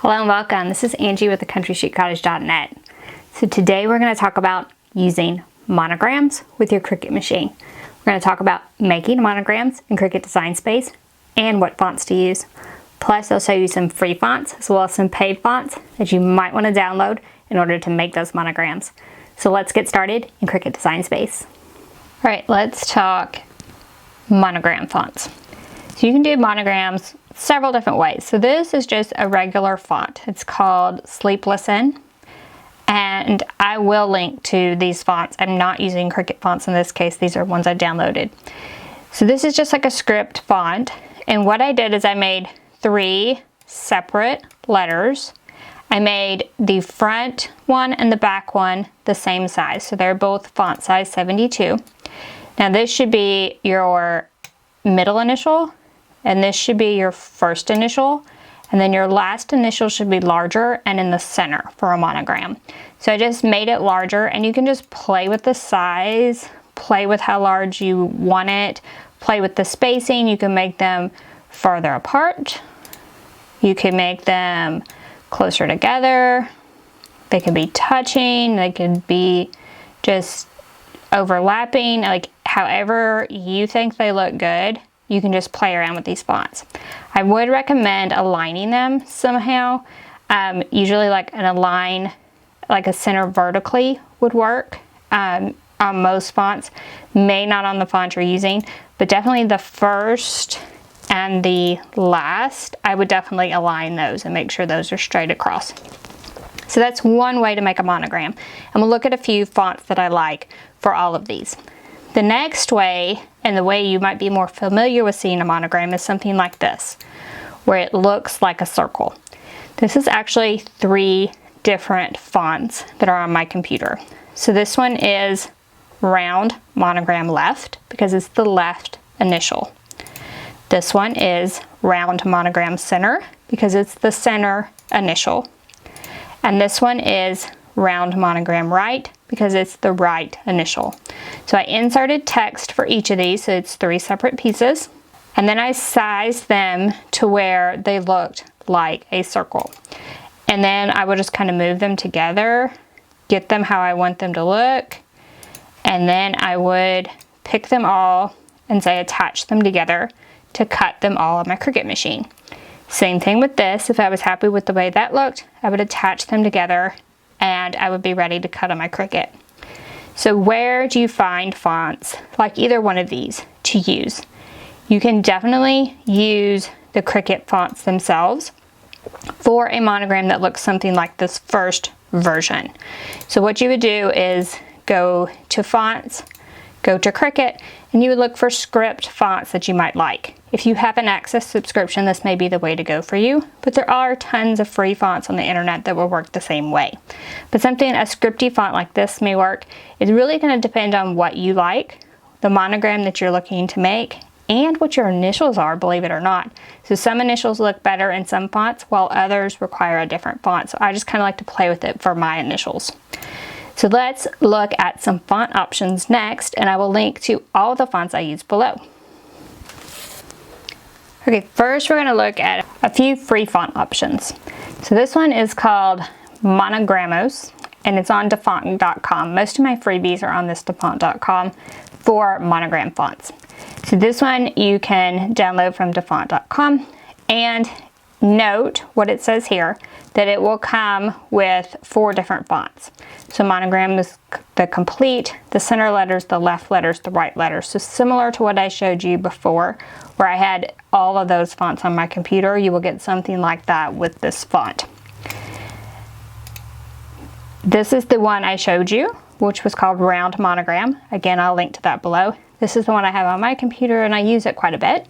Hello and welcome. This is Angie with thecountryshootcottage.net. So today we're going to talk about using monograms with your Cricut machine. We're going to talk about making monograms in Cricut Design Space and what fonts to use. Plus I'll show you some free fonts as well as some paid fonts that you might want to download in order to make those monograms. So let's get started in Cricut Design Space. Alright, let's talk monogram fonts. So you can do monograms several different ways. So this is just a regular font. It's called Sleepless In, and I will link to these fonts. I'm not using Cricut fonts in this case. These are ones I downloaded. So this is just like a script font, and what I did is I made 3 separate letters. I made the front one and the back one the same size, so they're both font size 72. Now this should be your middle initial, and this should be your first initial, and then your last initial should be larger and in the center for a monogram. So I just made it larger, and you can just play with the size, play with how large you want it, play with the spacing. You can make them farther apart, you can make them closer together, they could be touching, they could be just overlapping, like however you think they look good. You can just play around with these fonts. I would recommend aligning them somehow. Usually like an align, like a center vertically would work on most fonts. May not on the font you're using, but definitely the first and the last, I would definitely align those and make sure those are straight across. So that's one way to make a monogram. And we'll look at a few fonts that I like for all of these. The next way, and the way you might be more familiar with seeing a monogram, is something like this, where it looks like a circle. This is actually 3 different fonts that are on my computer. So this one is round monogram left, because it's the left initial. This one is round monogram center, because it's the center initial. And this one is round monogram right, because it's the right initial. So I inserted text for each of these, so it's 3 separate pieces, and then I sized them to where they looked like a circle. And then I would just kind of move them together, get them how I want them to look, and then I would pick them all and say attach them together to cut them all on my Cricut machine. Same thing with this. If I was happy with the way that looked, I would attach them together and I would be ready to cut on my Cricut. So where do you find fonts like either one of these to use? You can definitely use the Cricut fonts themselves for a monogram that looks something like this first version. So what you would do is go to fonts, go to Cricut, and you would look for script fonts that you might like. If you have an Access subscription, this may be the way to go for you, but there are tons of free fonts on the internet that will work the same way. But something, a scripty font like this may work. It's really going to depend on what you like, the monogram that you're looking to make, and what your initials are, believe it or not. So some initials look better in some fonts, while others require a different font. So I just kind of like to play with it for my initials. So let's look at some font options next, and I will link to all the fonts I use below. Okay, first we're going to look at a few free font options. So this one is called Monogramos, and it's on dafont.com. Most of my freebies are on this dafont.com for monogram fonts. So this one you can download from dafont.com, and note what it says here, that it will come with 4 different fonts. So monogram is the complete, the center letters, the left letters, the right letters. So similar to what I showed you before, where I had all of those fonts on my computer, you will get something like that with this font. This is the one I showed you, which was called Round Monogram. Again, I'll link to that below. This is the one I have on my computer, and I use it quite a bit.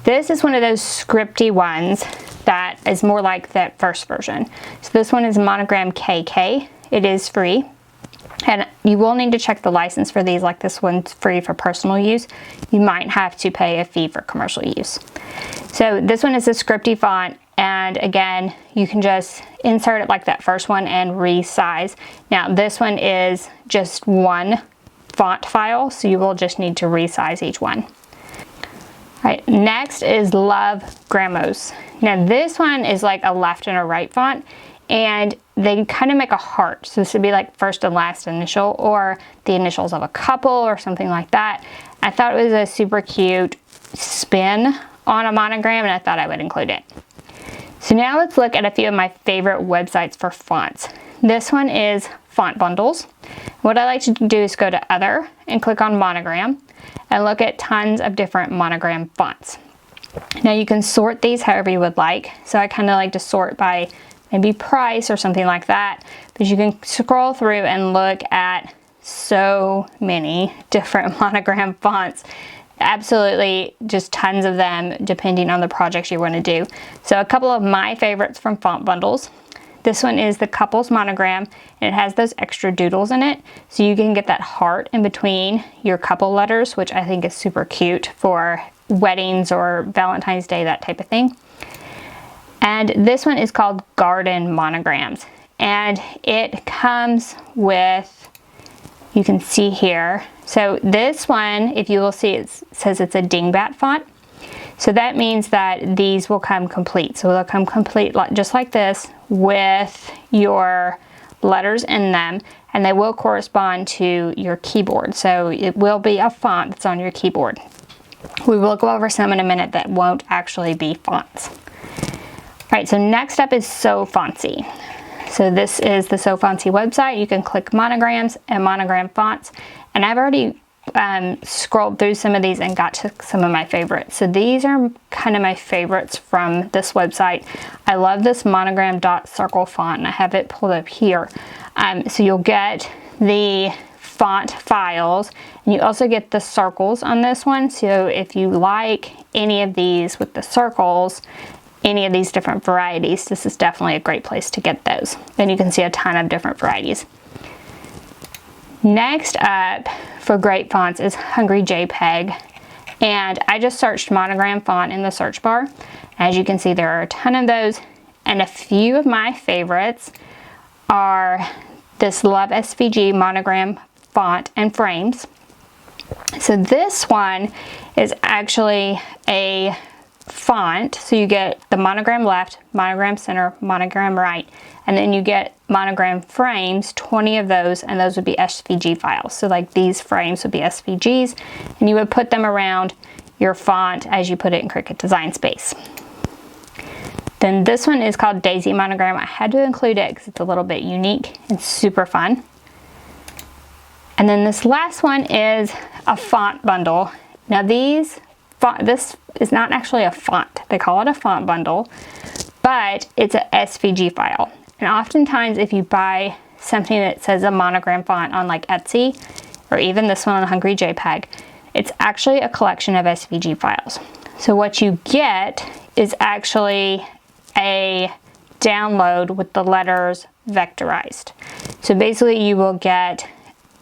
This is one of those scripty ones that is more like that first version. So this one is Monogram KK. It is free, and you will need to check the license for these. Like this one's free for personal use. You might have to pay a fee for commercial use. So this one is a scripty font, and again, you can just insert it like that first one and resize. Now this one is just one font file, so you will just need to resize each one. Right, next is Love Gramos. Now this one is like a left and a right font, and they kind of make a heart. So this would be like first and last initial, or the initials of a couple or something like that. I thought it was a super cute spin on a monogram, and I thought I would include it. So now let's look at a few of my favorite websites for fonts. This one is Font Bundles. What I like to do is go to Other and click on Monogram and look at tons of different monogram fonts. Now you can sort these however you would like. So I kind of like to sort by maybe price or something like that. But you can scroll through and look at so many different monogram fonts. Absolutely just tons of them depending on the projects you want to do. So a couple of my favorites from Font Bundles. This one is the couples monogram, and it has those extra doodles in it, so you can get that heart in between your couple letters, which I think is super cute for weddings or Valentine's Day, that type of thing. And this one is called Garden Monograms, and it comes with, you can see here, so this one, if you will see, it says it's a dingbat font. So that means that these will come complete. So they'll come complete just like this with your letters in them, and they will correspond to your keyboard. So it will be a font that's on your keyboard. We will go over some in a minute that won't actually be fonts. All right, so next up is So Fontsy. So this is the So Fontsy website. You can click monograms and monogram fonts, and I've already scrolled through some of these and got to some of my favorites. So these are kind of my favorites from this website. I love this monogram dot circle font, and I have it pulled up here. So you'll get the font files, and you also get the circles on this one. So if you like any of these with the circles, any of these different varieties, this is definitely a great place to get those. And you can see a ton of different varieties. Next up for great fonts is Hungry JPEG, and I just searched monogram font in the search bar. As you can see, there are a ton of those, and a few of my favorites are this Love SVG monogram font and frames. So this one is actually a font, so you get the monogram left, monogram center, monogram right, and then you get monogram frames, 20 of those, and those would be SVG files. So like these frames would be SVGs, and you would put them around your font as you put it in Cricut Design Space. Then this one is called Daisy Monogram. I had to include it because it's a little bit unique and super fun. And then this last one is a font bundle. Now this is not actually a font. They call it a font bundle, but it's a SVG file. And oftentimes if you buy something that says a monogram font on like Etsy, or even this one on Hungry JPEG, it's actually a collection of SVG files. So what you get is actually a download with the letters vectorized. So basically you will get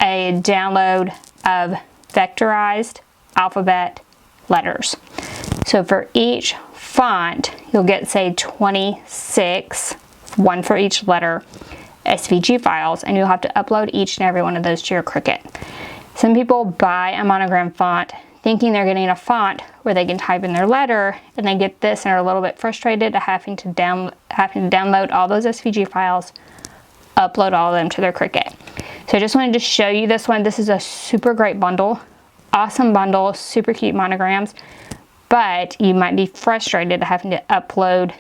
a download of vectorized alphabet letters. So for each font, you'll get, say, 26, one for each letter, SVG files, and you'll have to upload each and every one of those to your Cricut. Some people buy a monogram font thinking they're getting a font where they can type in their letter, and they get this and are a little bit frustrated at having to download all those SVG files, upload all of them to their Cricut. So I just wanted to show you this one. This is a super great bundle, awesome bundle, super cute monograms, but you might be frustrated at having to upload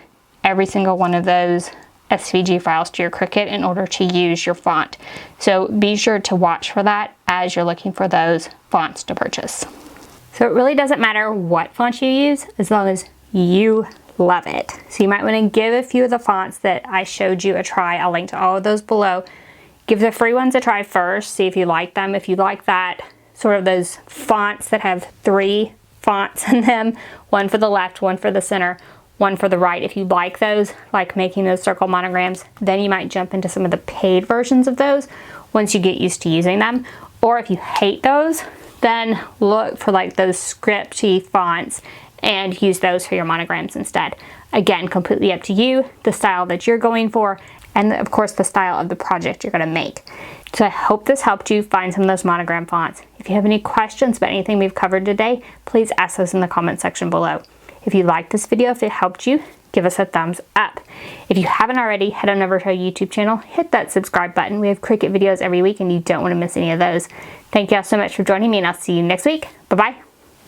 every single one of those SVG files to your Cricut in order to use your font. So be sure to watch for that as you're looking for those fonts to purchase. So it really doesn't matter what font you use as long as you love it. So you might want to give a few of the fonts that I showed you a try. I'll link to all of those below. Give the free ones a try first, see if you like them. If you like that, sort of those fonts that have 3 fonts in them, one for the left, one for the center, one for the right. If you like those, like making those circle monograms, then you might jump into some of the paid versions of those once you get used to using them. Or if you hate those, then look for like those scripty fonts and use those for your monograms instead. Again, completely up to you, the style that you're going for, and of course the style of the project you're gonna make. So I hope this helped you find some of those monogram fonts. If you have any questions about anything we've covered today, please ask those in the comment section below. If you liked this video, if it helped you, give us a thumbs up. If you haven't already, head on over to our YouTube channel, hit that subscribe button. We have Cricut videos every week and you don't want to miss any of those. Thank you all so much for joining me, and I'll see you next week. Bye-bye.